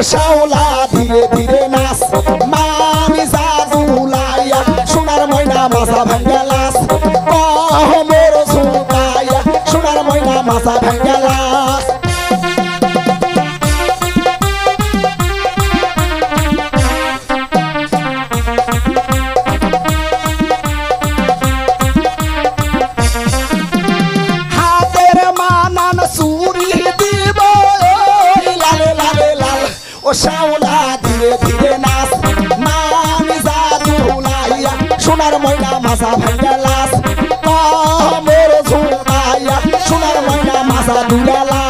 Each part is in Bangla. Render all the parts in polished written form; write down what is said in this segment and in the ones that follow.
শ্যাওলা ধীরে ধীরে নাচ মানি জাদুলাইয়া সোনার ময়না মাছা ভাঙ্গা লাস মোর ঝুঁকাইয়া সোনার ময়না মাছা ভাঙ্গা লাস হাতের মানান চুরি দিব লালে লালে লাল ও শ্যাওলা ধীরে ধীরে নাচ মানি জাদুলাইয়া সোনার ময়না মাছা ভাঙ্গা লাস মোর ঝুঁকাইয়া সোনার ময়না মাছা দুলা লাস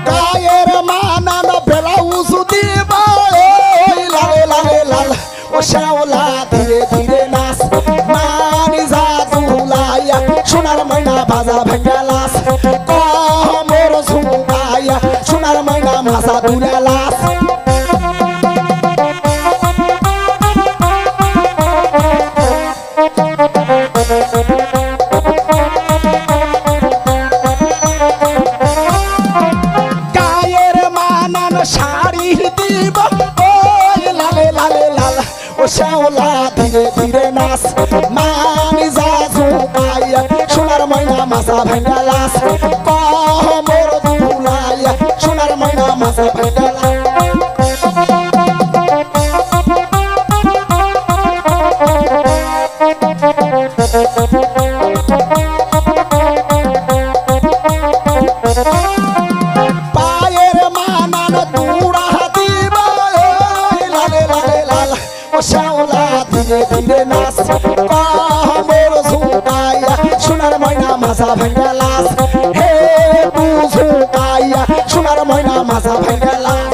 গায়ের মানান ব্লাউজ দিব লালে লালে লাল ও শ্যাওলা ধীরে ধীরে নাচ মানি জাদুলাইয়া সোনার ময়না বাজা ভাঙ্গা লাস মোর ঝুঁকাইয়া সোনার ময়না মাছা দুলা লাস গায়ের মানান শাড়ি দিব লালে লালে লাল ও শ্যাওলা ধীরে ধীরে নাচ মানি জাদুলাইয়া সোনার ময়না মাছা ভাঙ্গা লাস মোর ঝুঁকাইয়া সোনার ময়না মাছা ভাঙ্গা লাস পায়ের মানান দুড়া দিব লালে লালে লাল ও শ্যাওলা ধীরে ধীরে নাচ মোর ঝুঁকাইয়া সোনার ময়না মাছা ভাঙ্গা লাস হে তু ঝুঁকাইয়া সোনার ময়না মাছা ভাঙ্গা লাস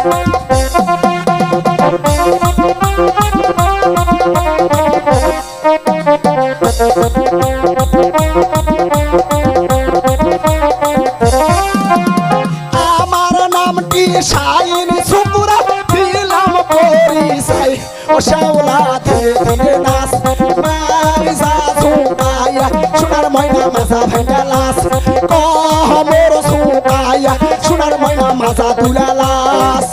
আমার নামটি শাইন সুপুরা দিলাম পরিচয় ও শ্যাওলা ধীরে ধীরে নাচ মানি জাদুলাইয়া সোনার ময়না মাছা ভাঙ্গা লাস মোর ঝুঁকাইয়া সোনার ময়না মাছা দুলা লাস